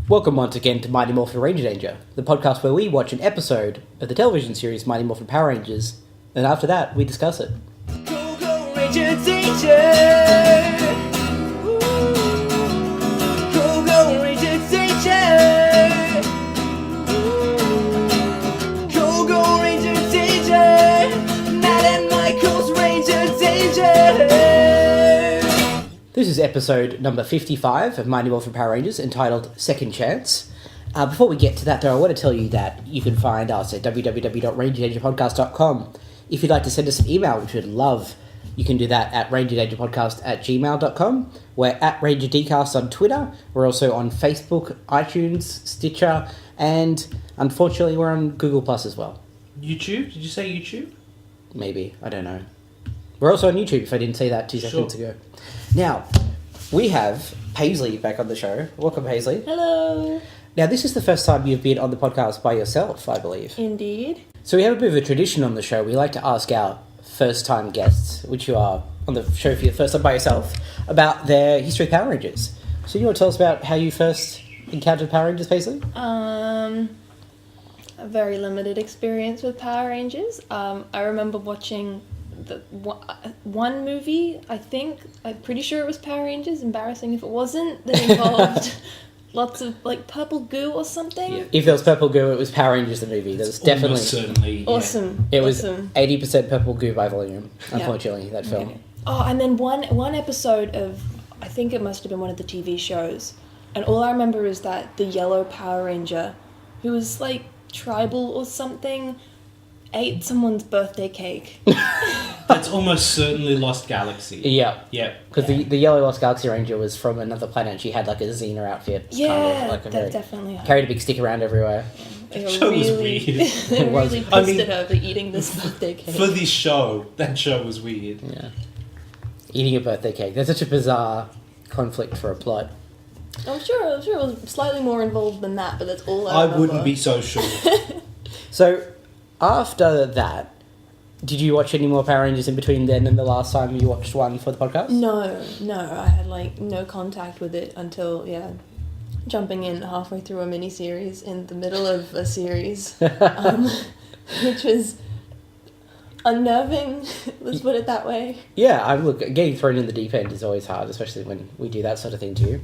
Welcome once again to Mighty Morphin Ranger, the podcast where we watch an episode of the television series Mighty Morphin Power Rangers, and after that, we discuss it. Go, go, Ranger Danger! Go, go, Ranger Danger! Go, go, Ranger Danger! Matt and Michael's Ranger Danger! This is episode number 55 of Mighty Morphin Power Rangers, entitled Second Chance. Before we get to that, though, I want to tell you that you can find us at www.rangerdangerpodcast.com. If you'd like to send us an email, which we'd love, you can do that at rangerdangerpodcast@gmail.com. We're at RangerDcast on Twitter. We're also on Facebook, iTunes, Stitcher, and unfortunately, we're on Google Plus as well. YouTube? Did you say YouTube? Maybe. I don't know. We're also on YouTube, if I didn't say that 2 seconds ago. Now, we have Paisley back on the show. Welcome, Paisley. Hello. Now, this is the first time you've been on the podcast by yourself, I believe. Indeed. So we have a bit of a tradition on the show. We like to ask our first-time guests, which you are on the show for your first time by yourself, about their history of Power Rangers. So you want to tell us about how you first encountered Power Rangers, Paisley? A very limited experience with Power Rangers. I remember watching the one movie, I'm pretty sure it was Power Rangers, embarrassing if it wasn't, that involved lots of, purple goo or something. Yeah. If there was purple goo, it was Power Rangers the movie. There was definitely... Almost certainly. Awesome. It was awesome. 80% purple goo by volume, unfortunately, that film. Okay. Oh, and then one episode of, I think it must have been one of the TV shows, and all I remember is that the yellow Power Ranger, who was, tribal or something, ate someone's birthday cake. That's almost certainly Lost Galaxy. Yeah. Yeah. Because the yellow Lost Galaxy Ranger was from another planet and she had a Xena outfit. Yeah, kind of, that definitely happened. Carried a big stick around everywhere. That show was weird. They was. really pissed at her for eating this birthday cake. For this show, that show was weird. Yeah. Eating a birthday cake. That's such a bizarre conflict for a plot. I'm sure it was slightly more involved than that, but that's all I remember. wouldn't be so sure. So, after that, did you watch any more Power Rangers in between then and the last time you watched one for the podcast? No, I had no contact with it until, jumping in halfway through a mini-series in the middle of a series, which was unnerving, let's put it that way. Yeah, look, getting thrown in the deep end is always hard, especially when we do that sort of thing to you.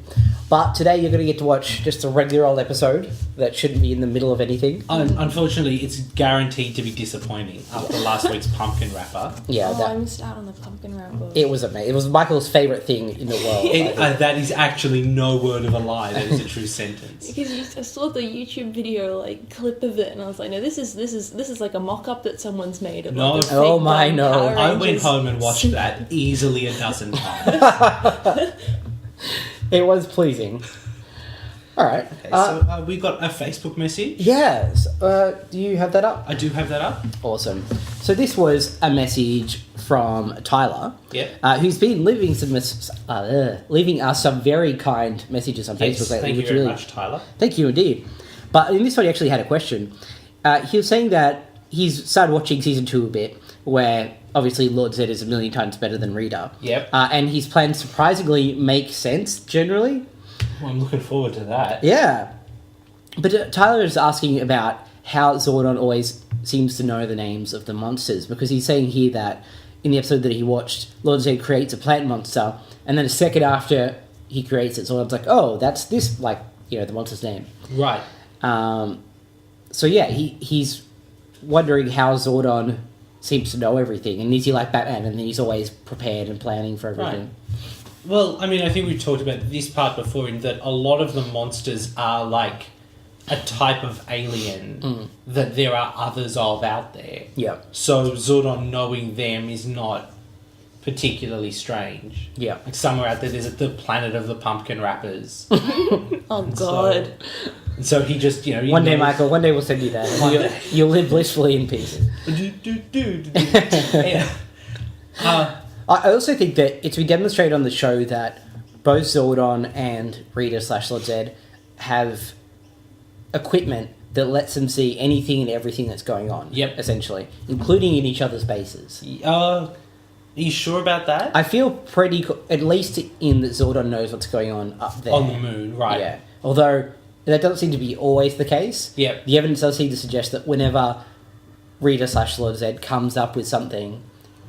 But today you're going to get to watch just a regular old episode that shouldn't be in the middle of anything. Unfortunately, it's guaranteed to be disappointing after last week's pumpkin wrapper. Yeah, I missed out on the pumpkin wrapper. It was amazing. It was Michael's favourite thing in the world. That is actually no word of a lie. That is a true sentence. Because I saw the YouTube video clip of it, and I was like, no, this is like a mock-up that someone's made of. No. The fake Oh my, dumb no. Power I went Rangers. home and watched that easily a dozen times. It was pleasing. All right. Okay, so we got a Facebook message. Yes. Do you have that up? I do have that up. Awesome. So this was a message from Tyler, Yeah. who's been leaving us some very kind messages on Facebook lately. Thank you which very really, much, Tyler. Thank you indeed. But in this one, he actually had a question. He was saying that he's started watching season 2 a bit, where obviously Lord Zed is a million times better than Rita. Yep. And his plans surprisingly make sense generally. Well, I'm looking forward to that. Yeah. But Tyler is asking about how Zordon always seems to know the names of the monsters, because he's saying here that in the episode that he watched, Lord Zed creates a plant monster, and then a second after he creates it, Zordon's like, oh, that's this, the monster's name. Right. So yeah, he's wondering how Zordon seems to know everything, and is he like Batman, and he's always prepared and planning for everything. Right. Well, I mean, I think we've talked about this part before, in that a lot of the monsters are like a type of alien that there are others of out there. Yeah. So Zordon knowing them is not particularly strange. Yeah. Like somewhere out there, there's the planet of the pumpkin wrappers. Oh, God. So he just, One day, Michael, one day we'll send you that. You'll live blissfully in peace. Yeah. I also think that it's been demonstrated on the show that both Zordon and Rita / Lord Zed have equipment that lets them see anything and everything that's going on. Yep. Essentially. Including in each other's bases. Are you sure about that? I feel pretty... at least in that Zordon knows what's going on up there. On the moon, right. Yeah. Although that doesn't seem to be always the case. Yep. The evidence does seem to suggest that whenever Rita / Lord Zed comes up with something,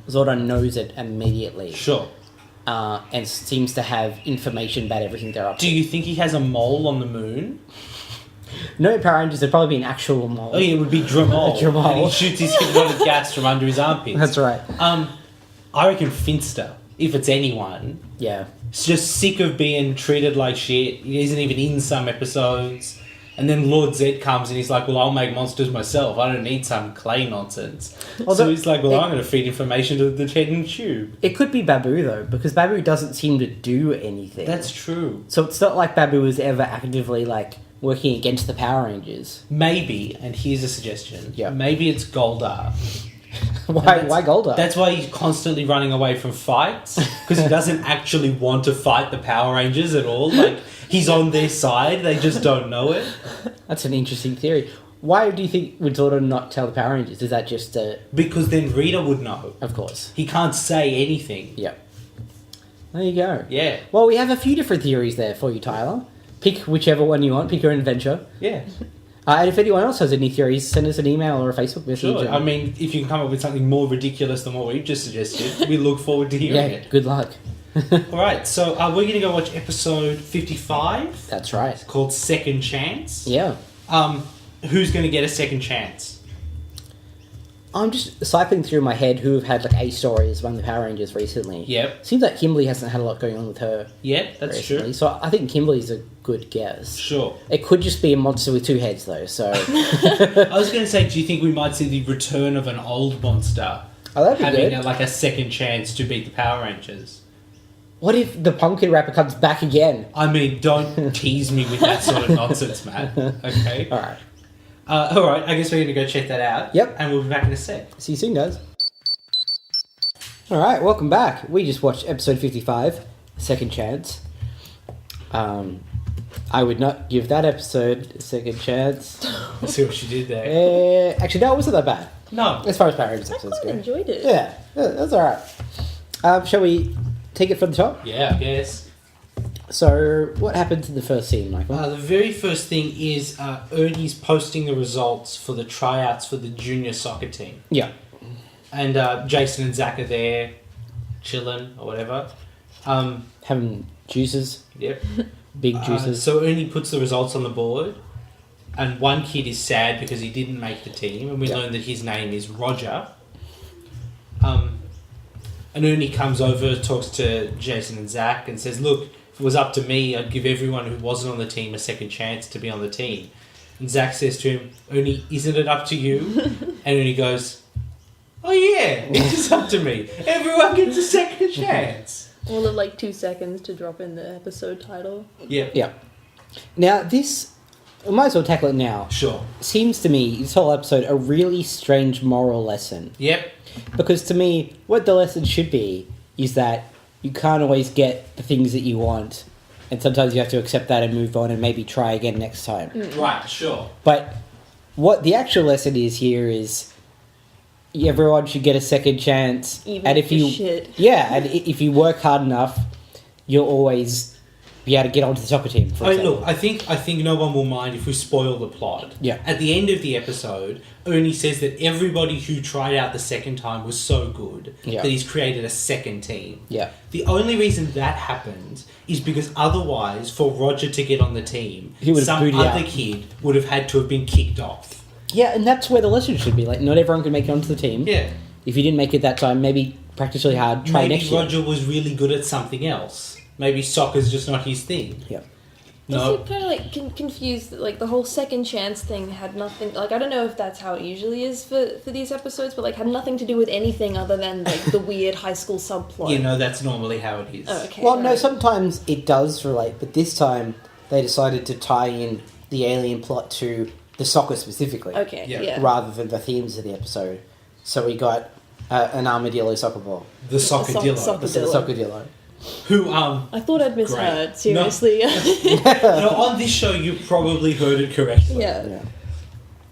Zordon knows it immediately. Sure. And seems to have information about everything they're up to. Do you think he has a mole on the moon? No Power Rangers, there'd probably be an actual mole. Oh, yeah, it would be Dramol. Dramol. And he shoots his hypnotic gas from under his armpits. That's right. I reckon Finster, if it's anyone, Yeah. is just sick of being treated like shit. He isn't even in some episodes. And then Lord Zed comes and he's like, well, I'll make monsters myself. I don't need some clay nonsense. Although- so he's like, well, I'm going to feed information to the head and tube. It could be Babu, though, because Babu doesn't seem to do anything. That's true. So it's not like Babu was ever actively, like, working against the Power Rangers. Maybe, and here's a suggestion. Yeah. Maybe it's Goldar. Why Goldar? That's why he's constantly running away from fights, because he doesn't actually want to fight the Power Rangers at all. Like, he's on their side, they just don't know it. That's an interesting theory. Why do you think would Zordon not tell the Power Rangers? Is that just Because then Rita would know. Of course. He can't say anything. Yeah. There you go. Yeah. Well, we have a few different theories there for you, Tyler. Pick whichever one you want. Pick your own adventure. Yeah. And if anyone else has any theories, send us an email or a Facebook message. Sure. I mean, if you can come up with something more ridiculous than what we've just suggested, we look forward to hearing yeah, it. good luck. Alright, so we're going to go watch episode 55. That's right. It's called Second Chance. Yeah. Who's going to get a second chance? I'm just cycling through my head who have had like A stories among the Power Rangers recently. Yep. Seems like Kimberly hasn't had a lot going on with her Yeah, that's recently. true. So I think Kimberly's a good guess. Sure. It could just be a monster with two heads though, so... I was going to say, do you think we might see the return of an old monster Oh, that'd be having good. a second chance to beat the Power Rangers? What if the pumpkin rapper comes back again? I mean, don't tease me with that sort of nonsense, Matt. Okay? Alright. Alright, I guess we're going to go check that out. Yep. And we'll be back in a sec. See you soon, guys. Alright, welcome back. We just watched episode 55, Second Chance. I would not give that episode a second chance. I see what you did there. Actually, no, it wasn't that bad. No. As far as Power Rangers I episodes quite go. enjoyed it. Yeah, that's alright. Shall we take it from the top? Yeah, I guess. So, what happens in the first scene, Michael? The very first thing is Ernie's posting the results for the tryouts for the junior soccer team. Yeah. And Jason and Zach are there, chilling or whatever. Having juices, Yep. big juices. So Ernie puts the results on the board, and one kid is sad because he didn't make the team, and we Yeah. learn that his name is Roger. And Ernie comes over, talks to Jason and Zach, and says, look, if it was up to me, I'd give everyone who wasn't on the team a second chance to be on the team. And Zach says to him, Ernie, isn't it up to you? And Ernie goes, oh yeah, it is up to me. Everyone gets a second chance. All of like 2 seconds to drop in the episode title. Yeah. Yeah. Now, this... We might as well tackle it now. Sure. Seems to me, this whole episode, a really strange moral lesson. Yep. Because to me, what the lesson should be is that you can't always get the things that you want, and sometimes you have to accept that and move on and maybe try again next time. Right, sure. But what the actual lesson is here is everyone should get a second chance. Even and if you're shit. Yeah, and if you work hard enough, you'll always be able to get onto the soccer team, for I mean, example. look, I think no one will mind if we spoil the plot. Yeah. At the end of the episode, Ernie says that everybody who tried out the second time was so good Yeah. that he's created a second team. Yeah. The only reason that happened is because otherwise, for Roger to get on the team, He would have some booted other out. kid would have had to have been kicked off. Yeah, and that's where the lesson should be. Like, not everyone can make it onto the team. Yeah. If you didn't make it that time, maybe practice really hard, try Maybe next year. Roger was really good at something else. Maybe soccer's just not his thing. Yeah. No. Also kind of like confused that like the whole second chance thing had nothing, like I don't know if that's how it usually is for these episodes, but like had nothing to do with anything other than like the weird high school subplot. You know, that's normally how it is. Oh, okay. Well, no, alright. sometimes it does relate, but this time they decided to tie in the alien plot to the soccer specifically. Okay, Yeah. yeah. Rather than the themes of the episode. So we got an armadillo soccer ball. The Soccadillo. Soccer- The Soccadillo. Who, I thought I'd misheard, Great. seriously. no, on this show you probably heard it correctly. Yeah. Yeah.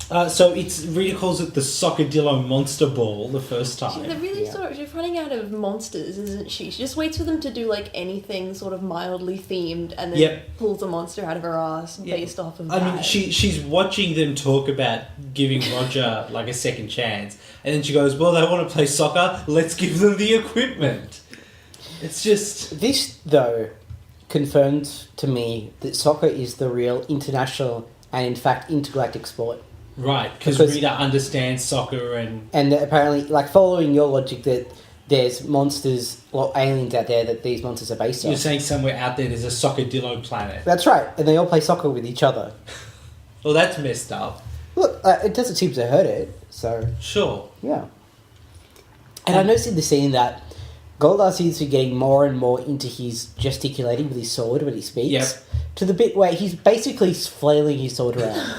So it's Rita calls it the Sockadillo Monster Ball the first They're time. really Yeah. she's running out of monsters, isn't she? She just waits for them to do like anything sort of mildly themed and then Yep. pulls a monster out of her ass Yeah. based off of I mean, that. she's watching them talk about giving Roger like a second chance, and then she goes, "Well, they want to play soccer. Let's give them the equipment." It's just This, though, confirms to me that soccer is the real international and, in fact, intergalactic sport. right because Because- Rita understands soccer and And that apparently, like, following your logic that there's monsters or aliens out there that these monsters are based you're on. saying somewhere out there there's a Sockadillo planet. That's right, and they all play soccer with each other. Well, that's messed up. Look, it doesn't seem to hurt it, so, Sure. yeah. And I noticed in the scene that Goldar seems to be getting more and more into his gesticulating with his sword when he speaks. Yep. To the bit where he's basically flailing his sword around.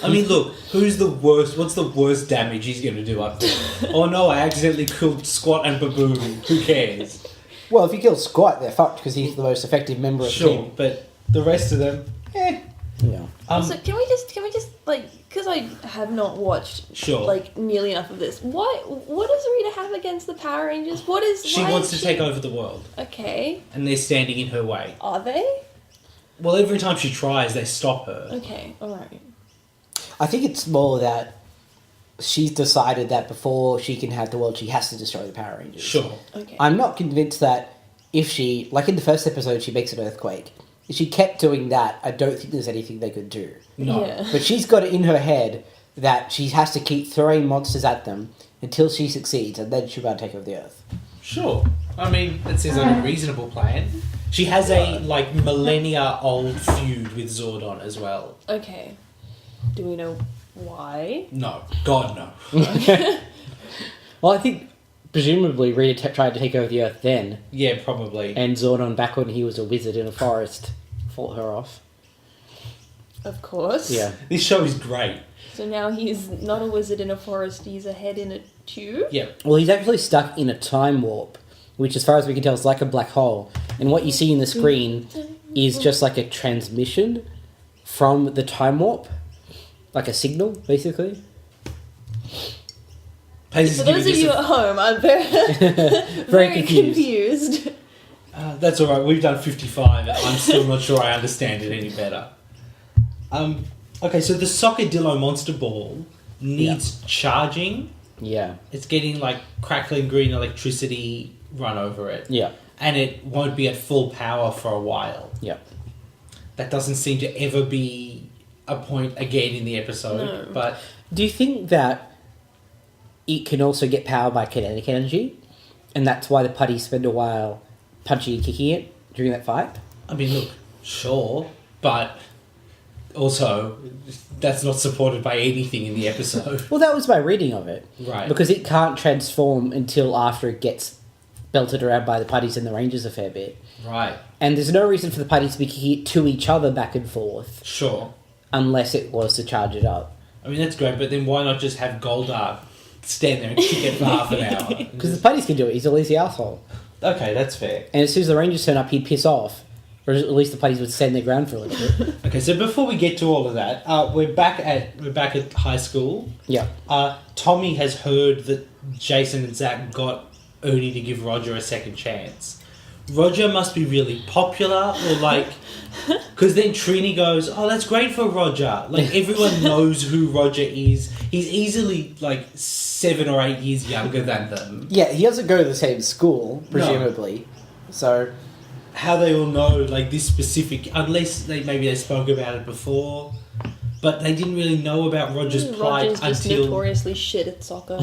I mean, look, who's the worst? What's the worst damage he's going to do up there? Oh no, I accidentally killed Squat and Baboon. Who cares? Well, if you kill Squat, they're fucked because he's the most effective member of the Sure, team. but the rest of them, Yeah. So can we just like, because I have not watched Sure. like nearly enough of this. What does Rita have against the Power Rangers? What is She why wants is to take over the world, Okay, and they're standing in her way. are they? Well, every time she tries, they stop her. Okay, all right. I think it's more that she's decided that before she can have the world, she has to destroy the Power Rangers. Sure. Okay. I'm not convinced that if she, like in the first episode, she makes an earthquake. If she kept doing that, I don't think there's anything they could do. No. Yeah. But she's got it in her head that she has to keep throwing monsters at them until she succeeds, and then she'll be able to take over the Earth. Sure. I mean, that seems like a reasonable plan. She has a, like, millennia-old feud with Zordon as well. Okay. Do we know why? No. God, no. Well, I think presumably Rita tried to take over the Earth then, Yeah, probably. and Zordon, back when he was a wizard in a forest, fought her off. Of course. Yeah. This show is great. So now he's not a wizard in a forest, he's a head in a tube? Yeah. Well, he's actually stuck in a time warp, which, as far as we can tell, is like a black hole. And what you see in the screen is just like a transmission from the time warp, like a signal, basically. Paisley's For those of giving you us at home, I'm very, Very confused. that's alright, we've done 55 and I'm still not sure I understand it any better. Okay, so the Sockadillo Monster Ball needs charging. Yeah. It's getting like crackling green electricity run over it. Yeah. And it won't be at full power for a while. Yeah. That doesn't seem to ever be a point again in the episode. No. But Do you think that it can also get power by kinetic energy? And that's why the putties spend a while punching and kicking it during that fight? I mean, look, sure, but also that's not supported by anything in the episode. Well, that was my reading of it. Right. Because it can't transform until after it gets belted around by the putties and the Rangers a fair bit. Right. And there's no reason for the putties to be kicking it to each other back and forth Sure. unless it was to charge it up. I mean, that's great, but then why not just have Goldar stand there and kick it for half an hour? Because the putties can do it. He's a lazy asshole. Okay, that's fair. And as soon as the Rangers turn up, he'd piss off. Or at least the putties would stand their ground for a little bit. Okay, so before we get to all of that, we're back at high school. Yeah. Tommy has heard that Jason and Zach got Ernie to give Roger a second chance. Roger must be really popular, or like, because then Trini goes, "Oh, that's great for Roger." Like everyone knows who Roger is. He's easily like 7 or 8 years younger than them. Yeah, he doesn't go to the same school, presumably. So, How they all know like this specific, unless they spoke about it before, but they didn't really know about Roger's plight Roger's just until. notoriously shit at soccer.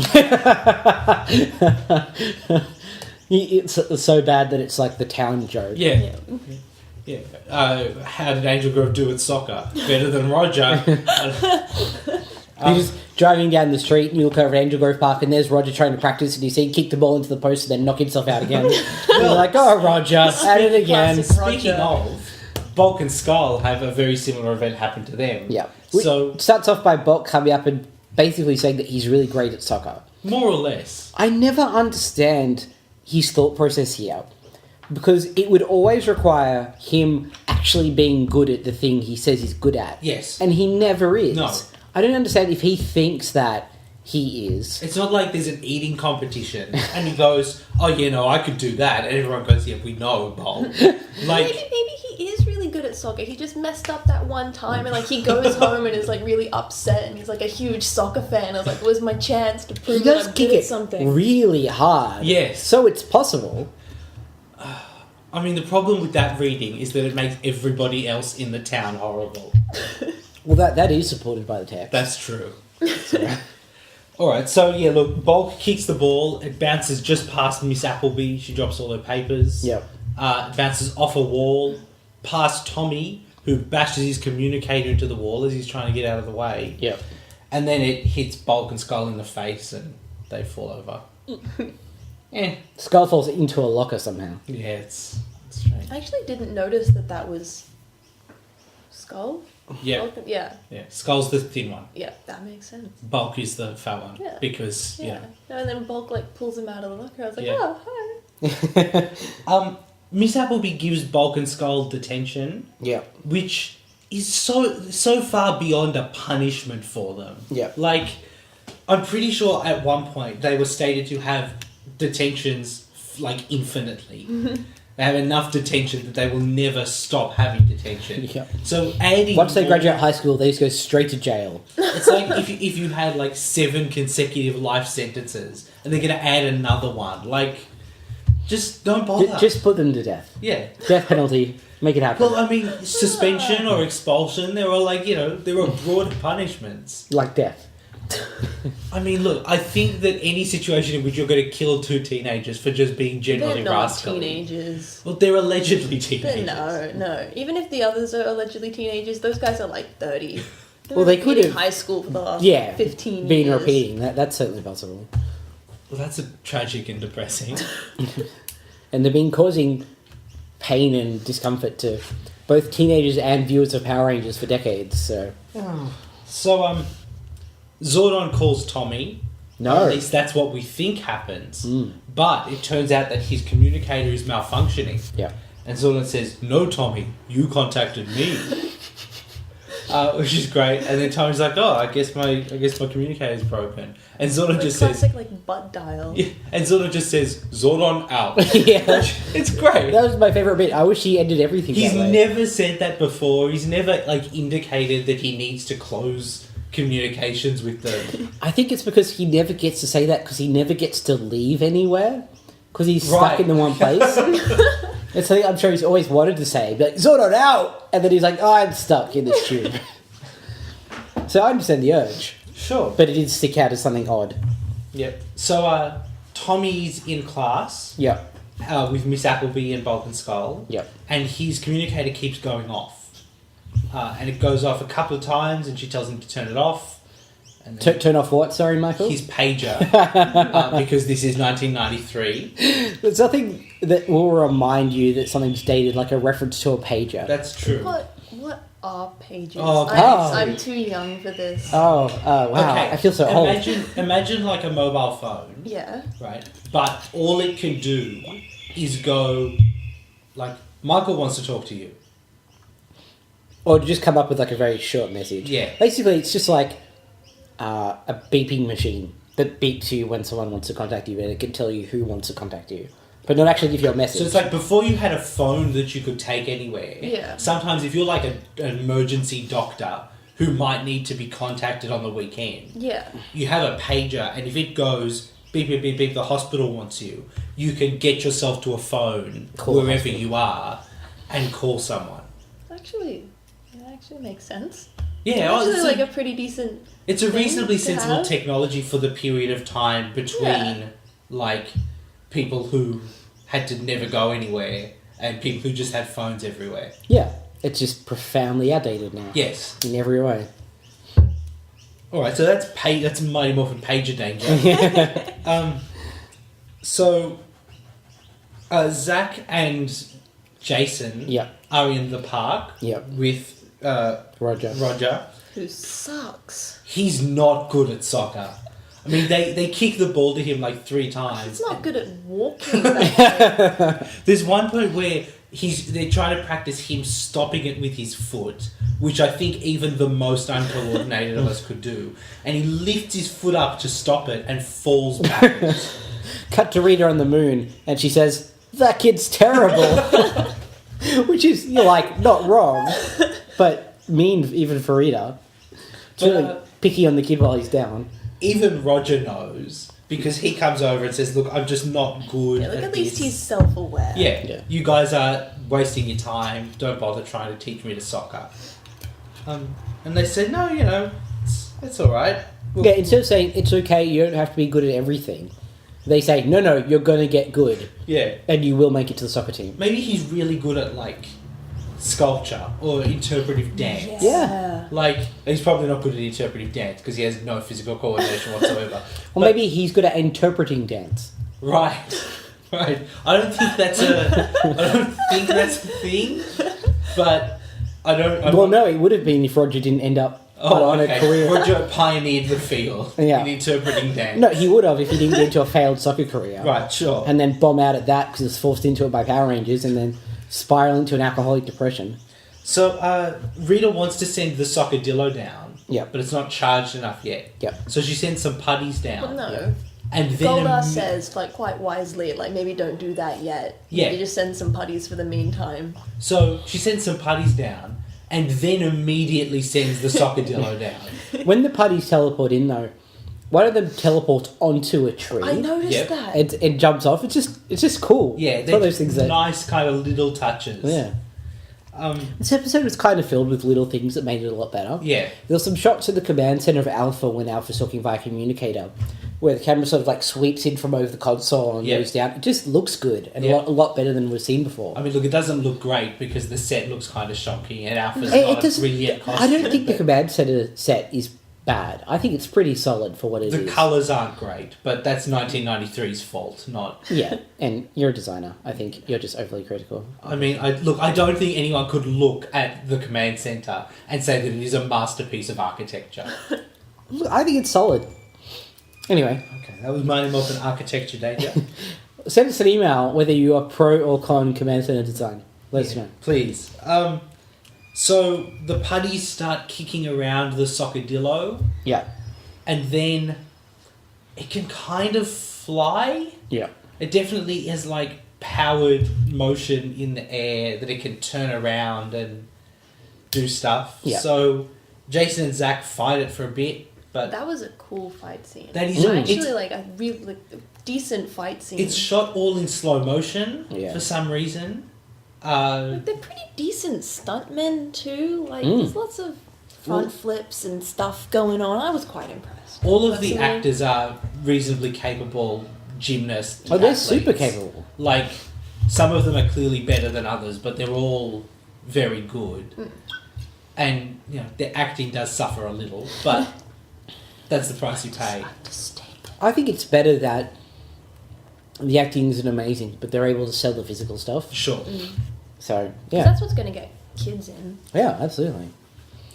it's so bad that it's like the town joke. Yeah. Yeah. How did Angel Grove do at soccer? Better than Roger. You're just driving down the street and you look over at Angel Grove Park and there's Roger trying to practice and you see him kick the ball into the post and then knock himself out again. You're like, oh, Roger, at it again. Speaking of, Bulk and Skull have a very similar event happen to them. Yeah. So, It starts off by Bulk coming up and basically saying that he's really great at soccer. more or less. I never understand his thought process here. Because it would always require him actually being good at the thing he says he's good at. Yes. And he never is. No. I don't understand if he thinks that he is. It's not like there's an eating competition and he goes, oh, yeah, no, I could do that. And everyone goes, yeah, we know, Bulk. Like, Maybe he is really good at soccer. He just messed up that one time and, like, he goes home and is, like, really upset and he's, like, a huge soccer fan. I was like, it was my chance to He prove that does I'm kick good at it something. really hard. Yes. So it's possible. I mean, the problem with that reading is that it makes everybody else in the town horrible. Well, that is supported by the text. That's true. Alright, so yeah, look, Bulk kicks the ball, it bounces just past Miss Appleby, she drops all her papers. Yep. It bounces off a wall, past Tommy, who bashes his communicator into the wall as he's trying to get out of the way. Yep. And then it hits Bulk and Skull in the face and they fall over. Skull falls into a locker somehow. Yeah, it's strange. I actually didn't notice that was Skull. Yeah, Yeah, yeah. Skull's the thin one. yeah, that makes sense. Bulk is the fat one. Yeah. Because, Yeah. No, and then Bulk, like, pulls him out of the locker. I was like, Yeah. oh, hi. Miss Appleby gives Bulk and Skull detention, Yep. which is so far beyond a punishment for them. Yeah. Like, I'm pretty sure at one point they were stated to have detentions like infinitely. They have enough detention that they will never stop having detention. Yeah. So adding Once they more- graduate high school, they just go straight to jail. it's like if you had like 7 consecutive life sentences and they're going to add another one. Like, just don't bother. Just put them to death. Yeah. Death penalty. Make it happen. Well, I mean, suspension or expulsion, there are like, there are broad punishments. Like death. I mean, look, I think that any situation in which you're going to kill 2 teenagers for just being generally They're not rascally. teenagers. Well, they're allegedly They're, teenagers. no. Even if the others are allegedly teenagers, those guys are like 30. Well, they could been in have- high school for the last 15 been years. repeating. That's certainly possible. Well, that's tragic and depressing. And they've been causing pain and discomfort to both teenagers and viewers of Power Rangers for decades, so... So, Zordon calls Tommy. No. At least that's what we think happens. Mm. But it turns out that his communicator is malfunctioning. Yeah. And Zordon says, "No, Tommy, you contacted me," which is great. And then Tommy's like, "Oh, I guess my communicator is broken." And Zordon Like just classic, says, like, butt dial. yeah, and Zordon just says, "Zordon out." Yeah. It's great. That was my favourite bit. I wish he ended everything He's that way. never said that before. He's never like indicated that he needs to close communications with them. I think it's because he never gets to say that because he never gets to leave anywhere because he's Right. stuck in the one place. It's something I'm sure he's always wanted to say, but Zordon out! And then he's like, oh, I'm stuck in this tube. So I understand the urge, Sure. but it did stick out as something odd. Yep. So Tommy's in class Yep. with Miss Appleby and Bulk and Skull. Yep. And his communicator keeps going off. And it goes off a couple of times and she tells him to turn it off. And then Turn off what? Sorry, Michael? his pager. Because this is 1993. There's something that will remind you that something's dated, like a reference to a pager. That's true. What are pages? Oh, I'm too young for this. Oh, wow. Okay, I feel so old. Imagine like a mobile phone, Yeah. right? But all it can do is go, like, Michael wants to talk to you. Or to just come up with like a very short message. Yeah. Basically, it's just like a beeping machine that beeps you when someone wants to contact you, and it can tell you who wants to contact you, but not actually give you a message. So it's like before you had a phone that you could take anywhere. Yeah. Sometimes if you're like an emergency doctor who might need to be contacted on the weekend, Yeah. you have a pager, and if it goes beep beep beep beep, the hospital wants you, you can get yourself to a phone Call the wherever hospital. you are and call someone. That actually makes sense. Yeah, Actually, it's, like a pretty decent. it's a thing reasonably to sensible have. technology for the period of time between Yeah. like people who had to never go anywhere and people who just had phones everywhere. Yeah, it's just profoundly outdated now. Yes. In every way. All right, so that's Mighty Morphin Pager danger. So Zach and Jason Yep. are in the park Yep. with Roger. Roger. Who sucks. He's not good at soccer. I mean, they kick the ball to him like 3 times. He's not good at walking. That There's one point where they're trying to practice him stopping it with his foot, which I think even the most uncoordinated of us could do. And he lifts his foot up to stop it and falls backwards. Cut to Rita on the moon, and she says, "That kid's terrible." Which is, you're like, not wrong, but mean even for Rita. It's really picky on the kid while he's down. Even Roger knows, because he comes over and says, "Look, I'm just not good At least this." he's self-aware. Yeah, you guys are wasting your time. Don't bother trying to teach me to soccer. And they said, "No, it's all right." Yeah, instead of saying, "It's okay, you don't have to be good at everything," they say, no, you're going to get good. Yeah. And you will make it to the soccer team. Maybe he's really good at, like, sculpture or interpretive dance. Yeah. Like, he's probably not good at interpretive dance because he has no physical coordination whatsoever. Or maybe he's good at interpreting dance. Right. Right. I don't think that's a thing, but No, it would have been if Roger didn't end up on a career. Roger pioneered the field in interpreting dance. No, he would have if he didn't get into a failed soccer career. Right, sure. And then bomb out at that because he was forced into it by Power Rangers and then spiral into an alcoholic depression. So, Rita wants to send the sockadillo down. Yep. But it's not charged enough yet. Yep. So she sends some putties down. Well, no. Yeah. And then Goldar says, like, quite wisely, like, maybe don't do that yet. Yeah. Maybe just send some putties for the meantime. So she sends some putties down and then immediately sends the sockadillo down. When the putties teleport in, though, one of them teleports onto a tree. I noticed Yep. that. It jumps off. It's just cool. Yeah, it's they're one of those things that... nice kind of little touches. Yeah. This episode was kind of filled with little things that made it a lot better. Yeah. There were some shots at the command center of Alpha when Alpha's talking via communicator, where the camera sort of like sweeps in from over the console and goes down. It just looks good and a lot better than we've seen before. I mean, look, it doesn't look great because the set looks kind of shonky and Alpha's not a brilliant costume. I don't think the command center set is bad. I think it's pretty solid for what it is. The colours aren't great, but that's 1993's fault, not... Yeah, and you're a designer. I think you're just overly critical. I mean, I don't think anyone could look at the command centre and say that it is a masterpiece of architecture. I think it's solid. Anyway. Okay, that was Mighty Morphin Architecture Danger. Send us an email whether you are pro or con command center design. Let us know. Please. So the putties start kicking around the sockadillo, Yeah. and then it can kind of fly. Yeah. It definitely has like powered motion in the air that it can turn around and do stuff. Yeah. So Jason and Zach fight it for a bit, but That was a cool fight scene. that is Actually, like, a really decent fight scene. it's shot all in slow motion Yeah. for some reason. Like, they're pretty decent stuntmen, too. Like, there's lots of front flips and stuff going on. I was quite impressed. All of the Personally. actors are reasonably capable gymnasts. Oh, they're athletes. super capable. Like, some of them are clearly better than others, but they're all very good. And, their acting does suffer a little, but that's the price you pay. I think it's better that the acting isn't amazing, but they're able to sell the physical stuff. Sure. So, 'Cause yeah. that's what's going to get kids in. Yeah, absolutely.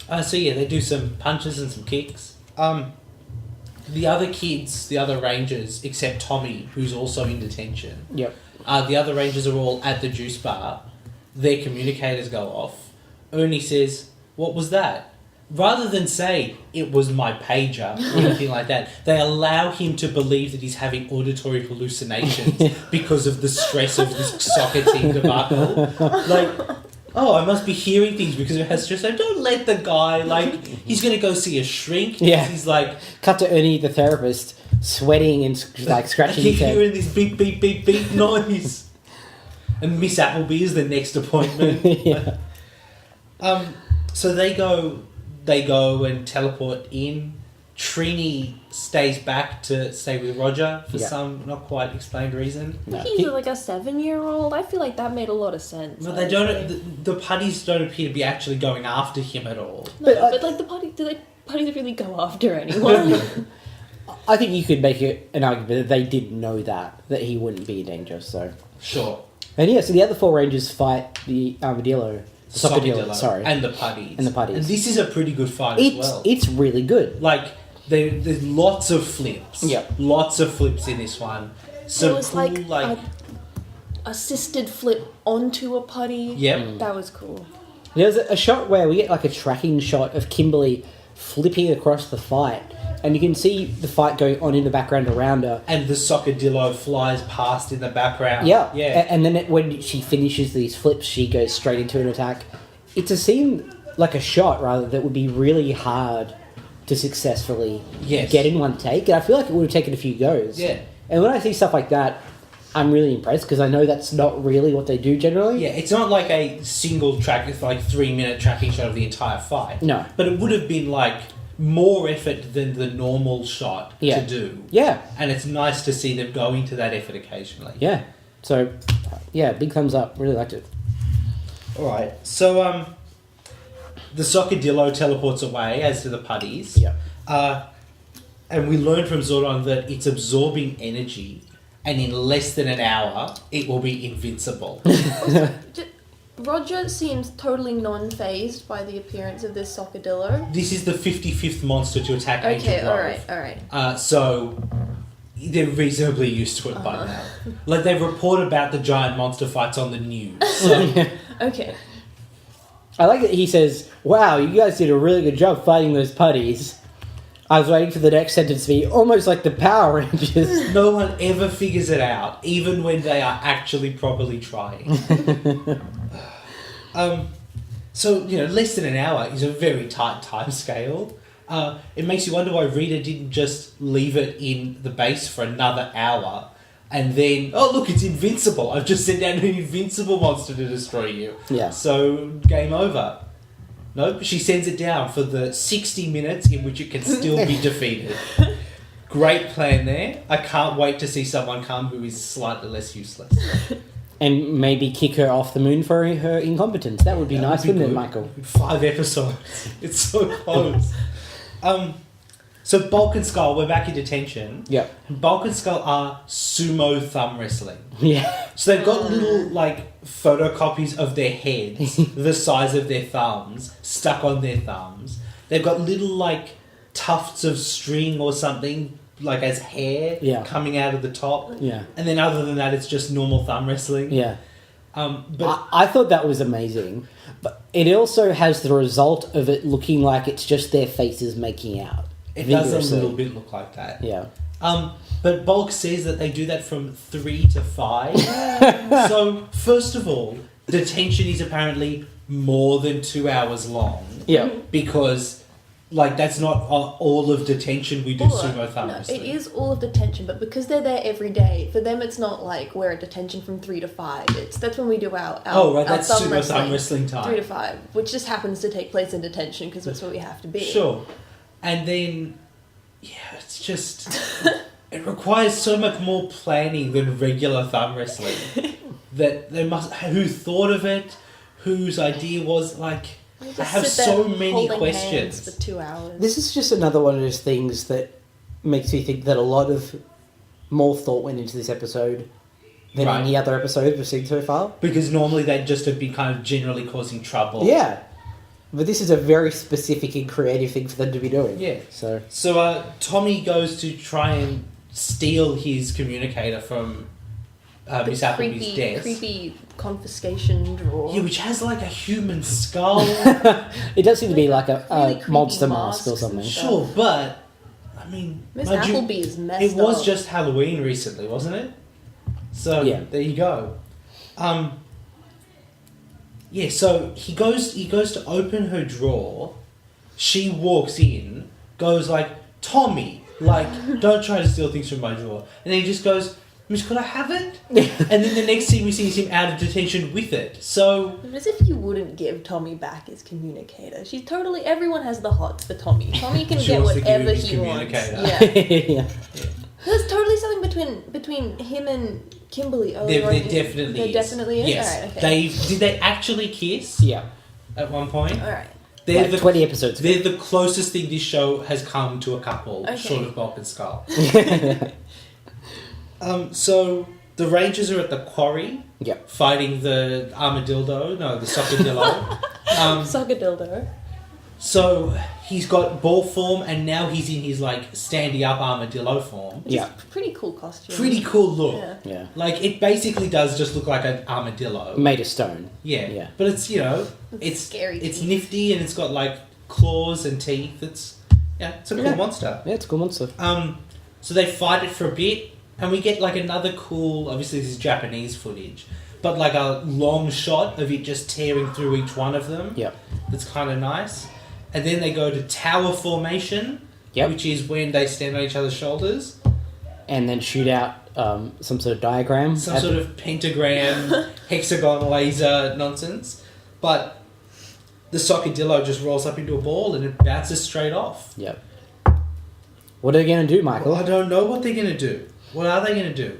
So they do some punches and some kicks. The other kids, the other Rangers, except Tommy, who's also in detention, Yep. the other Rangers are all at the juice bar. Their communicators go off. Ernie says, "What was that?" Rather than say, "It was my pager," or anything like that, they allow him to believe that he's having auditory hallucinations because of the stress of this soccer team debacle. Like, oh, I must be hearing things because it has stress. So don't let the guy, like, he's going to go see a shrink. Yeah. He's like... Cut to Ernie, the therapist, sweating and like I scratching keep his head. hearing this beep, beep, beep, beep noise. And Miss Appleby is the next appointment. Yeah. So they go and teleport in. Trini stays back to stay with Roger for some not quite explained reason. No. He's like a 7-year-old. I feel like that made a lot of sense. But they don't. The putties don't appear to be actually going after him at all. No, But, but like the putties, do the putties really go after anyone? I think you could make an argument that they didn't know that he wouldn't be in danger, so... Sure. And yeah, so the other four Rangers fight the armadillo. Sockadillo, sorry. And the putties. And the putties. And this is a pretty good fight as well. It's really good. Like, there's lots of flips. Yep. Lots of flips in this one. So It was cool, assisted flip onto a putty. Yep. That was cool. There's a shot where we get like a tracking shot of Kimberly flipping across the fight, and you can see the fight going on in the background around her. And the sockadillo flies past in the background. Yeah. Yeah. And then when she finishes these flips, she goes straight into an attack. It's a scene, like a shot rather, that would be really hard to successfully Yes. get in one take. And I feel like it would have taken a few goes. Yeah. And when I see stuff like that, I'm really impressed because I know that's not really what they do generally. Yeah, it's not like a single track, it's like 3-minute tracking shot of the entire fight. No. But it would have been like more effort than the normal shot Yeah. to do. Yeah. And it's nice to see them go into that effort occasionally. Yeah. So, yeah, big thumbs up. Really liked it. Alright, so the sockadillo teleports away, as do the putties. Yeah. And we learn from Zordon that it's absorbing energy, and in less than an hour, it will be invincible. Roger seems totally non-phased by the appearance of this sockadillo. This is the 55th monster to attack Angel Okay, Grove. alright. So they're reasonably used to it by now. Like, they report about the giant monster fights on the news. So, Okay. I like that he says, wow, you guys did a really good job fighting those putties. I was waiting for the next sentence to be almost like the Power Rangers. no one ever figures it out, even when they are actually properly trying. So, less than an hour is a very tight time scale. It makes you wonder why Rita didn't just leave it in the base for another hour and then, oh look, it's invincible. I've just sent down an invincible monster to destroy you. Yeah. So, game over. Nope, she sends it down for the 60 minutes in which it can still be defeated. Great plan there. I can't wait to see someone come who is slightly less useless. And maybe kick her off the moon for her incompetence. That would be nice, would be wouldn't it, good. Michael? 5 episodes. It's so close. So Bulk and Skull, we're back in detention. Yep. Bulk and Skull are sumo thumb wrestling. Yeah. So they've got little, photocopies of their heads, the size of their thumbs, stuck on their thumbs. They've got little, tufts of string or something, as hair coming out of the top. Yeah. And then other than that, it's just normal thumb wrestling. Yeah. But I thought that was amazing. But it also has the result of it looking like it's just their faces making out. it does a vigorously. little bit look like that. Yeah. But Bulk says that they do that from 3 to 5. So, first of all, detention is apparently more than 2 hours long. Yeah. Because, that's not all of detention we do sumo thumb No, wrestling. it is all of detention, but because they're there every day, for them it's not like we're at detention from 3 to 5. That's when we do our That's thumb sumo thumb wrestling time. 3 to 5, which just happens to take place in detention because that's where we have to be. Sure. And then, it's just... it requires so much more planning than regular thumb wrestling. That they must... Who thought of it? Whose idea was, I have so many questions. For 2 hours. This is just another one of those things that makes me think that a lot of more thought went into this episode than Right. any other episode we've seen so far. Because normally they'd just have been kind of generally causing trouble. Yeah. But this is a very specific and creative thing for them to be doing. Yeah. So, Tommy goes to try and steal his communicator from Miss Appleby's desk. creepy confiscation drawer. Yeah, which has a human skull. it does seem to be like a really creepy monster mask masks or and something. stuff. Sure, but I mean, Miss mind you, Appleby is messed it was up. just Halloween recently, wasn't it? So Yeah. there you go. Yeah, so he goes to open her drawer. She walks in, goes Tommy, don't try to steal things from my drawer. And then he just goes, Miss, could I have it? And then the next scene we see is him out of detention with it. So As if you wouldn't give Tommy back his communicator. She's totally... Everyone has the hots for Tommy. Tommy can She get wants to give him whatever his he wants. communicator. Yeah. yeah. There's totally something between him and Kimberly. Oh, there right. definitely There is. definitely is? Yes. Alright, okay. Did they actually kiss Yeah. at one point? Alright. They're Like the 20 episodes ago. They're the closest thing this show has come to a couple, Okay. short of Bulk and Skull. So the Rangers are at the quarry Yep. fighting the armadillo, no, the sockadillo. Suck a dildo. So he's got ball form, and now he's in his like standing up armadillo form. Yeah. Pretty cool costume. Pretty cool look. Yeah. Yeah. Like it basically does just look like an armadillo. Made of stone. Yeah. Yeah. But it's it's scary It's teeth. nifty, and it's got like claws and teeth. It's a cool monster. Yeah, it's a cool monster. So they fight it for a bit, and we get like another cool. Obviously, this is Japanese footage, but like a long shot of it just tearing through each one of them. Yep. That's kind of nice. And then they go to tower formation, Yep. which is when they stand on each other's shoulders. And then shoot out some sort of diagram. Some sort of pentagram, hexagon laser nonsense. But the sockadillo just rolls up into a ball and it bounces straight off. Yep. What are they going to do, Michael? Well, I don't know what they're going to do. What are they going to do?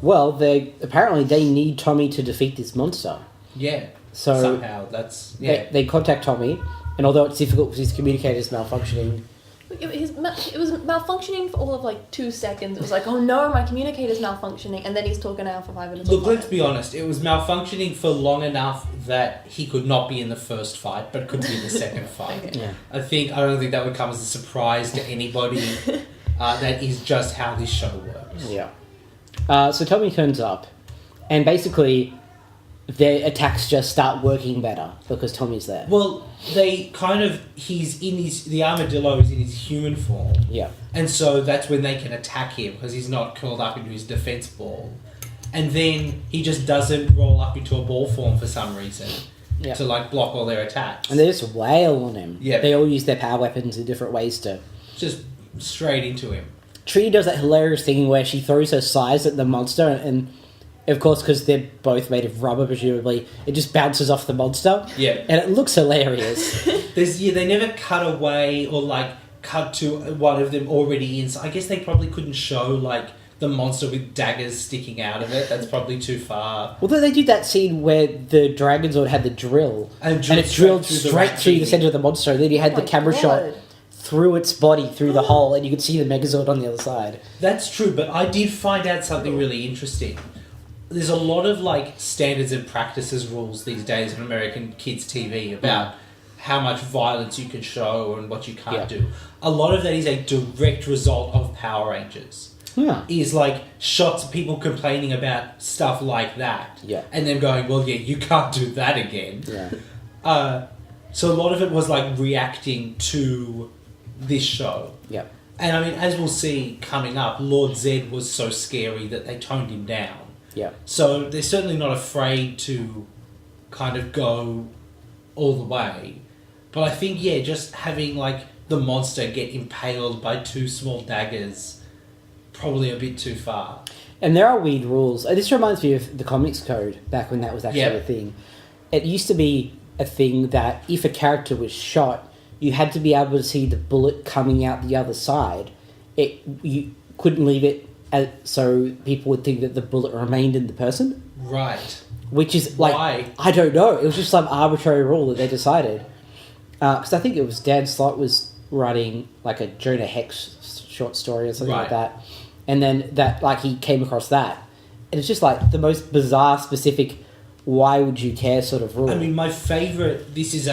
Well, they need Tommy to defeat this monster. Yeah. So somehow that's... Yeah. They contact Tommy, and although it's difficult because his communicator's malfunctioning... It was malfunctioning for all of like 2 seconds. It was like, oh no, my communicator's malfunctioning, and then he's talking now for 5 minutes. Look, let's be honest. It was malfunctioning for long enough that he could not be in the first fight, but could be in the second fight. Okay. Yeah. I don't think that would come as a surprise to anybody. That is just how this show works. Yeah. So Tommy turns up, and basically their attacks just start working better because Tommy's there. Well, they kind of... the armadillo is in his human form. Yeah. And so that's when they can attack him because he's not curled up into his defense ball. And then he just doesn't roll up into a ball form for some reason to like block all their attacks. And they just wail on him. Yeah. They all use their power weapons in different ways to... Just straight into him. Tree does that hilarious thing where she throws her size at the monster, and of course, because they're both made of rubber, presumably, it just bounces off the monster. Yeah. And it looks hilarious. They never cut away or like cut to one of them already in. So I guess they probably couldn't show like the monster with daggers sticking out of it. That's probably too far. Although they did that scene where the Dragon Zord had the drill, and it drilled straight through the centre of the monster, and then you had the camera shot through its body, through the hole, and you could see the Megazord on the other side. That's true, but I did find out something really interesting. There's a lot of like standards and practices rules these days in American kids' TV about how much violence you can show and what you can't do. A lot of that is a direct result of Power Rangers. Yeah. Is like shots of people complaining about stuff like that. Yeah. And then going, well, yeah, you can't do that again. Yeah. So a lot of it was like reacting to this show. Yeah. And I mean, as we'll see coming up, Lord Zed was so scary that they toned him down. Yeah. So they're certainly not afraid to kind of go all the way. But I think, just having like the monster get impaled by 2 small daggers, probably a bit too far. And there are weird rules. This reminds me of the Comics Code, back when that was actually a thing. It used to be a thing that if a character was shot, you had to be able to see the bullet coming out the other side. You couldn't leave it so people would think that the bullet remained in the person. Right. Which is like... Why? I don't know. It was just some arbitrary rule that they decided. Because I think it was Dan Slott was writing like a Jonah Hex short story or something like that. And then he came across that. And it's just like the most bizarre, specific, why would you care sort of rule. I mean, my favourite... This is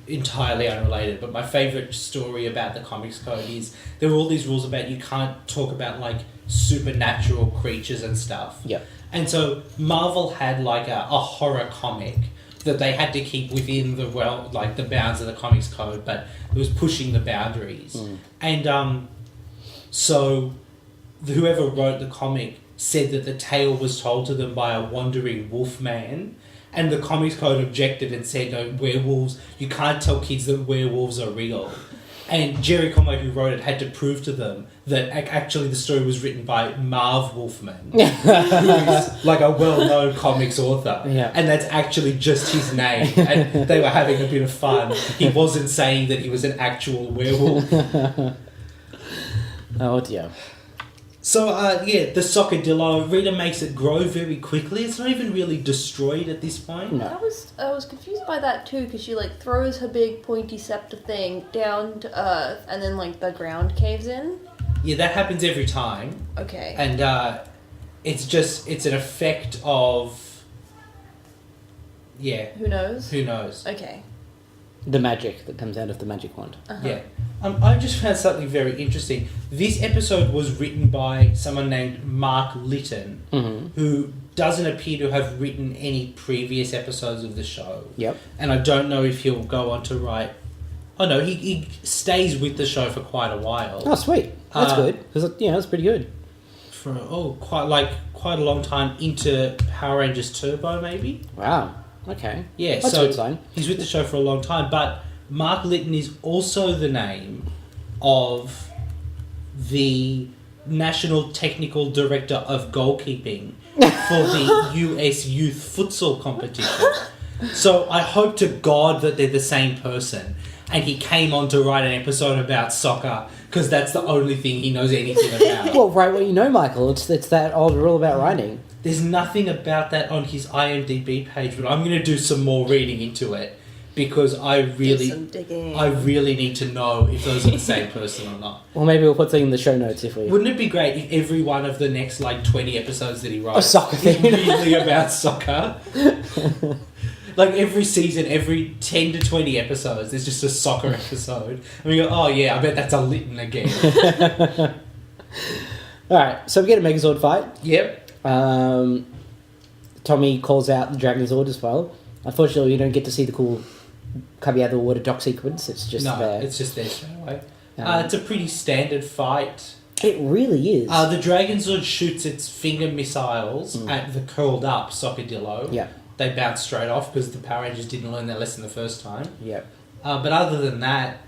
entirely unrelated, but my favourite story about the Comics Code is there were all these rules about you can't talk about like supernatural creatures and stuff. Yeah. And so Marvel had like a horror comic that they had to keep within the the bounds of the Comics Code, but it was pushing the boundaries. And so whoever wrote the comic said that the tale was told to them by a wandering wolf man, and the Comics Code objected and said, no, werewolves, you can't tell kids that werewolves are real. And Jerry Conway, who wrote it, had to prove to them that actually the story was written by Marv Wolfman, who is like a well-known comics author. Yeah. And that's actually just his name. And they were having a bit of fun. He wasn't saying that he was an actual werewolf. Oh dear. So, the sockadillo, Rita makes it grow very quickly. It's not even really destroyed at this point. No. I was confused by that too, because she like throws her big pointy scepter thing down to earth, and then like the ground caves in. Yeah, that happens every time. Okay. And it's an effect of... Yeah. Who knows? Who knows? Okay. The magic that comes out of the magic wand. Yeah. I just found something very interesting. This episode was written by someone named Mark Litton, who doesn't appear to have written any previous episodes of the show. Yep. And I don't know if he'll go on to write... Oh, no, he stays with the show for quite a while. Oh, sweet. That's good. Because, that's pretty good. For, quite a long time into Power Rangers Turbo, maybe? Wow. Okay. Yeah, That's a good sign. He's with the show for a long time, but Mark Litton is also the name of the National Technical Director of Goalkeeping for the US Youth Futsal Competition. So I hope to God that they're the same person, and he came on to write an episode about soccer because that's the only thing he knows anything about. Well, right, well, you know, Michael, it's that old rule about writing. There's nothing about that on his IMDb page, but I'm going to do some more reading into it because I really need to know if those are the same person or not. Well, maybe we'll put something in the show notes if we... Wouldn't it be great if every one of the next 20 episodes that he writes soccer is thing. really about soccer? Every season, every 10 to 20 episodes, there's just a soccer episode. And we go, oh yeah, I bet that's a Litton again. Alright, so we get a Megazord fight. Yep. Tommy calls out the Dragon Zord as well. Unfortunately, we don't get to see the cool coming out of the water dock sequence. It's just there. It's just there straight away. It's a pretty standard fight. It really is. The Dragon Zord shoots its finger missiles at the curled up Sockadillo. Yeah. They bounce straight off because the Power Rangers didn't learn their lesson the first time. Yeah. But other than that...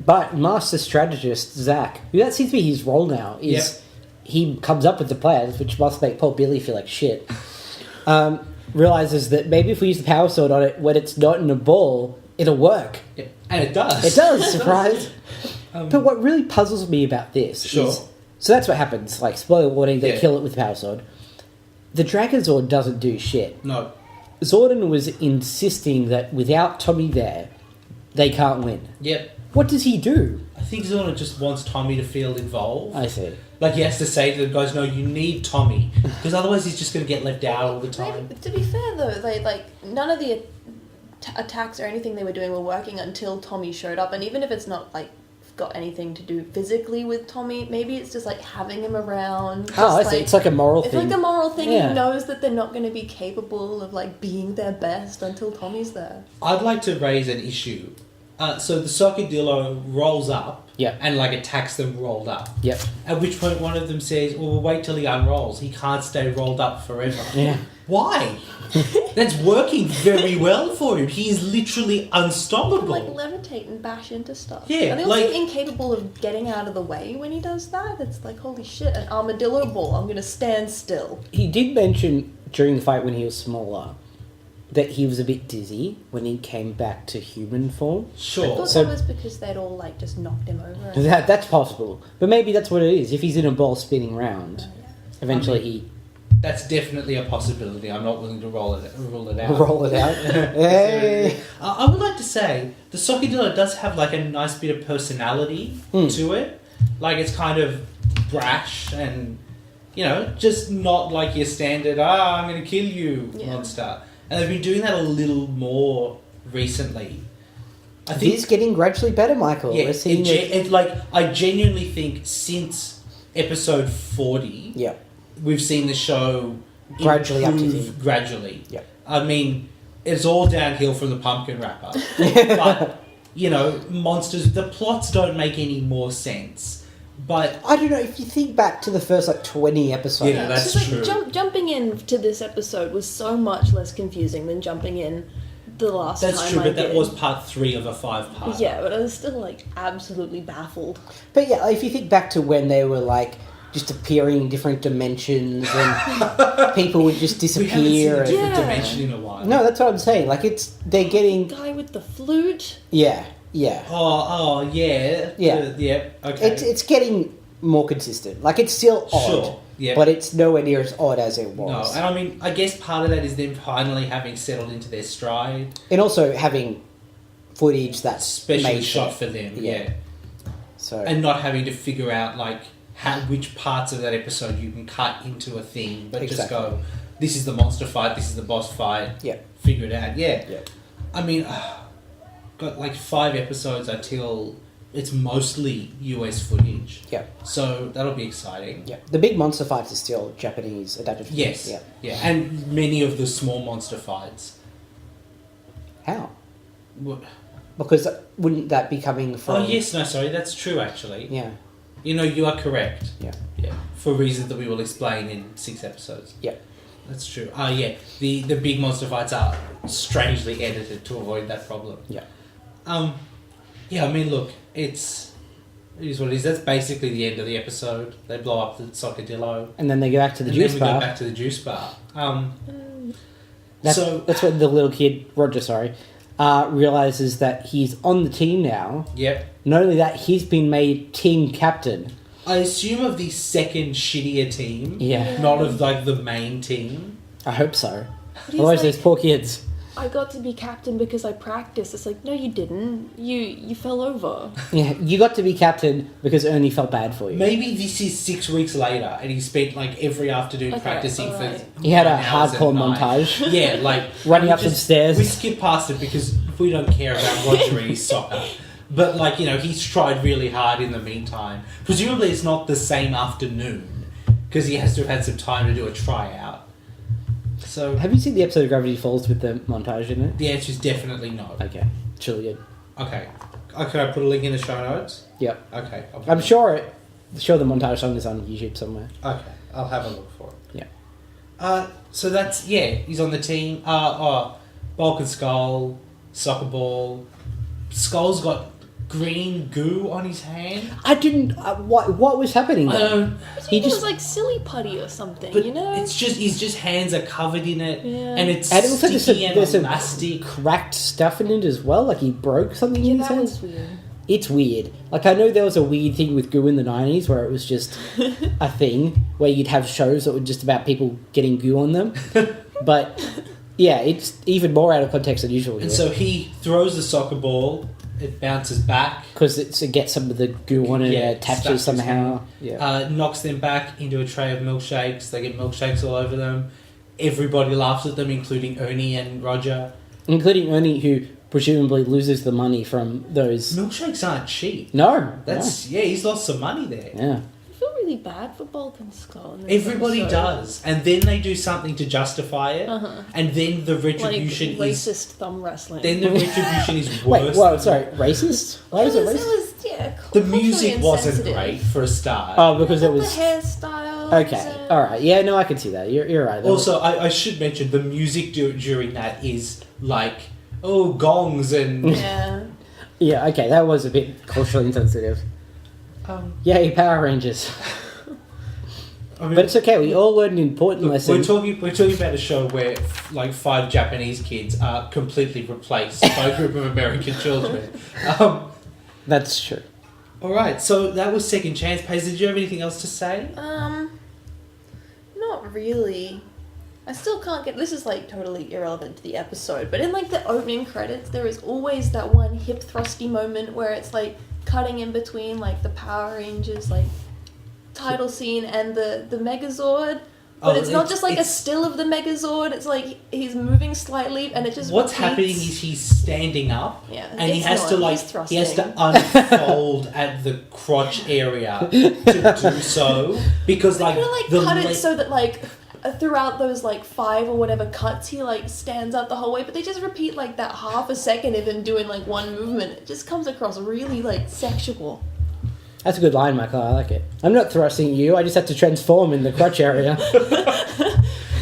But Master Strategist, Zach, who that seems to be his role now, is he comes up with the plans, which must make poor Billy feel like shit. Realizes that maybe if we use the Power Sword on it when it's not in a ball, it'll work. Yeah. And it does. It does, surprise. But what really puzzles me about this is... So that's what happens. Spoiler warning, they kill it with the Power Sword. The Dragon Zord doesn't do shit. No. Zordon was insisting that without Tommy there, they can't win. Yep. What does he do? I think Zordon just wants Tommy to feel involved. I see. He has to say to the guys, no, you need Tommy. Because otherwise he's just going to get left out all the time. To be fair though, none of the attacks or anything they were doing were working until Tommy showed up. And even if it's not got anything to do physically with Tommy, maybe it's just having him around. Oh, I see. It's like a moral thing. It's like a moral thing. Yeah. He knows that they're not going to be capable of being their best until Tommy's there. I'd like to raise an issue. So the Sockadillo rolls up and attacks them rolled up. Yep. At which point one of them says, well, we'll wait till he unrolls. He can't stay rolled up forever. Yeah. Why? That's working very well for him. He is literally unstoppable. He can, levitate and bash into stuff. Yeah, and they also incapable of getting out of the way when he does that. It's holy shit, an armadillo ball. I'm going to stand still. He did mention during the fight when he was smaller that he was a bit dizzy when he came back to human form. Sure. I thought that was because they'd all just knocked him over. That's possible. But maybe that's what it is. If he's in a ball spinning round, eventually he... That's definitely a possibility. I'm not willing to rule it out. Roll it out. Hey. I would like to say the Sockadillo does have a nice bit of personality to it. It's kind of brash and, just not your standard, I'm going to kill you monster. And they've been doing that a little more recently. I think It's getting gradually better, Michael. Yeah, We're seeing I genuinely think since episode 40, we've seen the show gradually improve gradually. Yep. I mean, it's all downhill from the pumpkin wrapper. But, monsters, the plots don't make any more sense. But I don't know, if you think back to the first 20 episodes... Yeah, that's true. Jumping in to this episode was so much less confusing than jumping in the last time. That's true, but that was part 3 of a 5-part. Yeah, but I was still absolutely baffled. But yeah, if you think back to when they were just appearing in different dimensions and people would just disappear. We haven't seen a and... different dimension in a while. No, that's what I'm saying. They're getting... The guy with the flute? Yeah. Oh, yeah. Yeah. Okay. It's getting more consistent. It's still odd. Sure. Yeah. But it's nowhere near as odd as it was. No, and I mean, I guess part of that is them finally having settled into their stride. And also having footage that's specially made shot for them, yeah. So and not having to figure out which parts of that episode you can cut into a thing, but just go, this is the monster fight, this is the boss fight. Yeah. Figure it out. Yeah. Yeah. I mean, got like 5 episodes until it's mostly US footage. Yeah. So that'll be exciting. Yeah. The big monster fights are still Japanese adapted. Yes. Yeah. Yeah. And many of the small monster fights. How? What? Because wouldn't that be coming from? Oh yes, no, sorry, that's true actually. Yeah. You know, you are correct. Yeah. Yeah. For reasons that we will explain in 6 episodes. Yeah. That's true. Yeah. The big monster fights are strangely edited to avoid that problem. Yeah. Yeah, I mean, look, it is what it is. That's basically the end of the episode. They blow up the Socadillo. And then they go back to the and juice then we bar. go back to the juice bar. That's when the little kid, Roger, realizes that he's on the team now. Yep. Not only that, he's been made team captain. I assume of the second shittier team. Yeah. Not of, like, the main team. I hope so. But he's Otherwise, like, those poor kids. I got to be captain because I practiced. It's like, no, you didn't. You fell over. Yeah, you got to be captain because Ernie felt bad for you. Maybe this is 6 weeks later and he spent, like, every afternoon Okay, practicing alright. for He had a 9 hours hardcore at night. montage. Yeah, like... Running we up some stairs. We skip past it because we don't care about Roger and his soccer. But, like, you know, he's tried really hard in the meantime. Presumably it's not the same afternoon because he has to have had some time to do a tryout. So, Have you seen the episode of Gravity Falls with the montage in it? the answer is definitely no. Okay, it's really good. Okay. Can I put a link in the show notes? Yep. Okay. I'll put I'm it- sure the montage song is on YouTube somewhere. Okay. I'll have a look for it. Yeah. So that's, yeah, he's on the team. Bulk and Skull, Soccer Ball. Skull's got green goo on his hand. I didn't... what was happening I there? don't... He It was just... like silly putty or something, But you know? it's just his hands are covered in it, Yeah. and it's And it looks like sticky and there's some elastic. cracked stuff in it as well. Like he broke something Yeah, in his that hands. was weird. It's weird. Like, I know there was a weird thing with goo in the 90s where it was just a thing where you'd have shows that were just about people getting goo on them. But, yeah, it's even more out of context than usual here. And so he throws the soccer ball, it bounces back, Because it gets some of the goo on it Yeah, and attaches stuck to somehow. Yeah. knocks them back into a tray of milkshakes. They get milkshakes all over them. Everybody laughs at them, including Ernie and Roger. Including Ernie, who presumably loses the money from those... Milkshakes aren't cheap. No. He's lost some money there. Yeah. I feel really bad for Bulk and Skull. in this Everybody episode. does, and then they do something to justify it, and then the Like retribution is racist thumb wrestling. then the retribution is Wait, worse. whoa, than- sorry, racist? Why was it racist? It was, yeah, The culturally music wasn't insensitive. great for a start. Oh, because it The was... hairstyles. Okay, alright. Yeah, no, I can see that. You're right. That was- Also, I should mention the music during that is like gongs and Yeah. Yeah, okay, that was a bit culturally insensitive. Yay, Power Rangers. I mean, But it's okay, we all learned an important lesson. we're talking about a show where like 5 Japanese kids are completely replaced by a group of American children. That's true. All right, so that was Second Chance. Paisley, did you have anything else to say? Not really. I still can't get. This is like totally irrelevant to the episode, but in like the opening credits, there is always that one hip thrusty moment where it's like cutting in between like the Power Rangers like title scene and the Megazord. But it's not just like a still of the Megazord. It's like he's moving slightly, and it just. What's repeats. happening is he's standing up, Yeah, and he it's has not, to like he's he has to thrusting. unfold at the crotch area to do so because like They're gonna like the cut le- it so that like throughout those like 5 or whatever cuts he like stands up the whole way, but they just repeat like that half a second of him doing like one movement. It just comes across really like sexual. That's a good line, Michael. I like it. I'm not thrusting you. I just have to transform in the crotch area.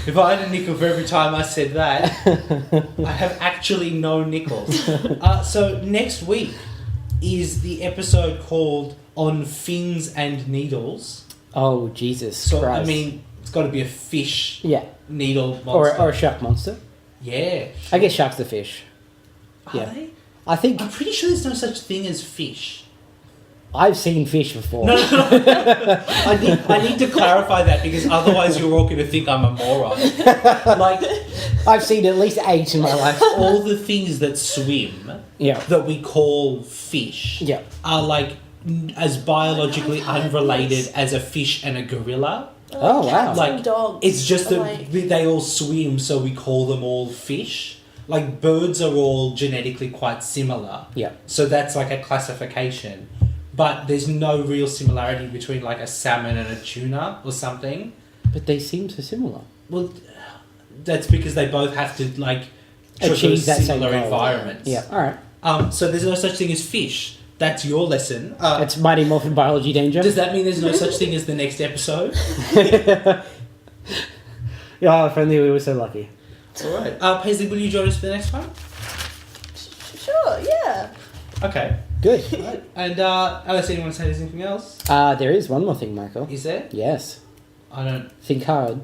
If I had a nickel for every time I said that, I have actually no nickels. So next week is the episode called On Fins and Needles. Oh, Jesus So, Christ. I mean, it's got to be a fish Yeah. needle monster. Or a shark monster. Yeah. I guess shark's the fish. Are yeah. they? I think I'm pretty sure there's no such thing as fish. I've seen fish before. No. I need to clarify that because otherwise you're all going to think I'm a moron. Like, I've seen at least 8 in my life. all the things that swim Yeah. that we call fish Yeah. are like as biologically I've heard unrelated this. as a fish and a gorilla. Oh, wow. Cats and dogs It's just are that like- they all swim, so we call them all fish. like birds are all genetically quite similar. Yeah. So that's like a classification. But there's no real similarity between like a salmon and a tuna or something. But they seem so similar. Well, that's because they both have to like Achieve traverse that same similar goal. environments. Yeah, alright. So there's no such thing as fish. That's your lesson. That's Mighty Morphin Biology Danger. Does that mean there's no such thing as the next episode? Yeah, if only we were so lucky. All right. Paisley, will you join us for the next one? Sure, yeah. Okay. Good. Right. And Alice, anyone want to say there's anything else? There is one more thing, Michael. Is there? Yes. I don't... Think hard.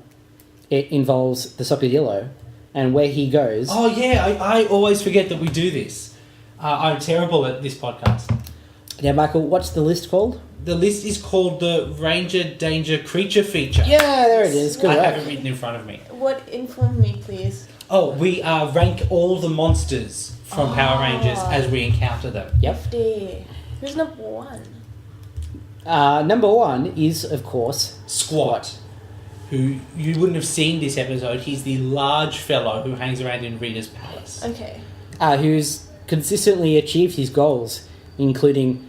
It involves the Socodillo and where he goes. Oh, yeah. I always forget that we do this. I'm terrible at this podcast. Now, Michael, what's the list called? The list is called the Ranger Danger Creature Feature. Yeah, there it is. Good I work. have it written in front of me. What informed me, please? Oh, we rank all the monsters from Power Rangers as we encounter them. Yep. Who's number one? Number one is, of course, Squat, who you wouldn't have seen this episode. He's the large fellow who hangs around in Rita's palace. Okay. Who's consistently achieved his goals, including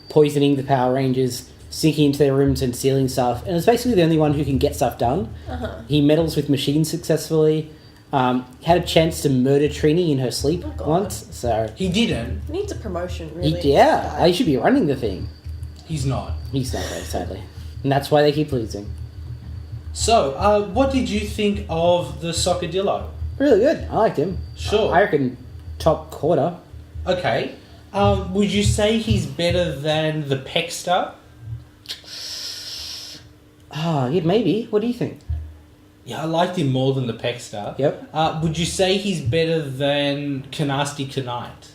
poisoning the Power Rangers, sneaking into their rooms and stealing stuff, and is basically the only one who can get stuff done. Uh-huh. He meddles with machines successfully. Had a chance to murder Trini in her sleep once, so He didn't. Needs a promotion, really. he should be running the thing. He's not. He's not though, sadly, and that's why they keep losing. So, what did you think of the Socodillo? Really good. I liked him. Sure. I reckon top quarter. Okay. Would you say he's better than the Peckster? Yeah, maybe. What do you think? Yeah, I liked him more than the Peckster. Yep. Would you say he's better than Canasti Knight?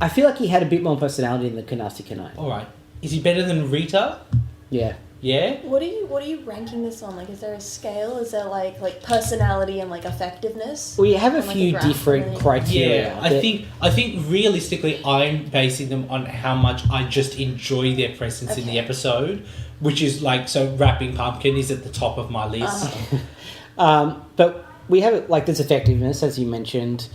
I feel like he had a bit more personality than the Canasti Knight. All right. Is he better than Rita? Yeah. Yeah. What are you ranking this on? Like, is there a scale? Is there like personality and like effectiveness? We have a And, like, few graph different really? criteria. Yeah, I think realistically, I'm basing them on how much I just enjoy their presence in the Okay. episode, which is like so. Rapping Pumpkin is at the top of my list. But we have like this effectiveness, as you mentioned,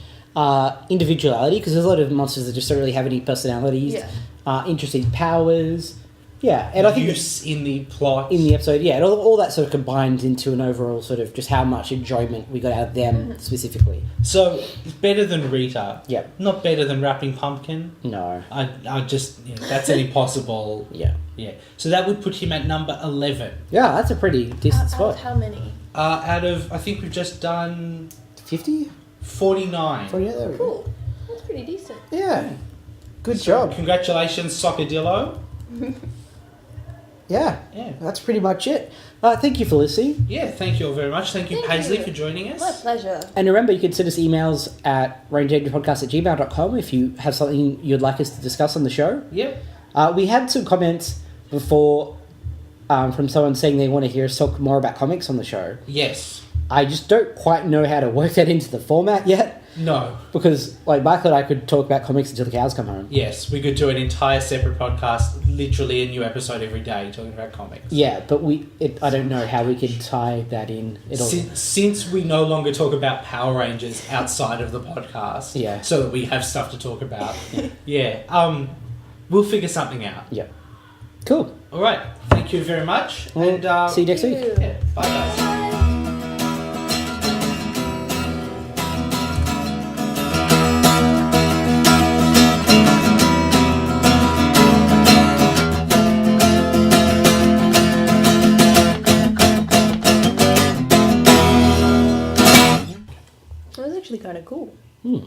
individuality, because there's a lot of monsters that just don't really have any personalities. Yeah. Interesting powers. Yeah, and I think Use in the plot. in the episode, yeah, and all that sort of combines into an overall sort of just how much enjoyment we got out of them specifically. So it's better than Rita. Yep. Not better than Rapping Pumpkin. No. I just that's an impossible. Yeah. Yeah. So that would put him at number 11. Yeah, that's a pretty decent Out spot. of how many? Out of I think we've just done 50? 49. Oh, yeah, there we go. Cool. That's pretty decent. Yeah. Good job. Congratulations, Socodillo. Yeah. Yeah. That's pretty much it. Thank you for listening. Yeah, thank you all very much. Thank you, Thank Paisley, you. for joining us. My pleasure. And remember, you can send us emails at rangeangerpodcast@gmail.com if you have something you'd like us to discuss on the show. Yep. We had some comments before from someone saying they want to hear us talk more about comics on the show. Yes. I just don't quite know how to work that into the format yet, No. because like Michael and I could talk about comics until the cows come home. Yes, we could do an entire separate podcast, literally a new episode every day, talking about comics. Yeah, but I don't know how we could tie that in. Since we no longer talk about Power Rangers outside of the podcast, Yeah. so that we have stuff to talk about, we'll figure something out. Yeah. Cool. All right, thank you very much, and See you next week. Ew. yeah, bye guys. That was actually kind of cool. Hmm.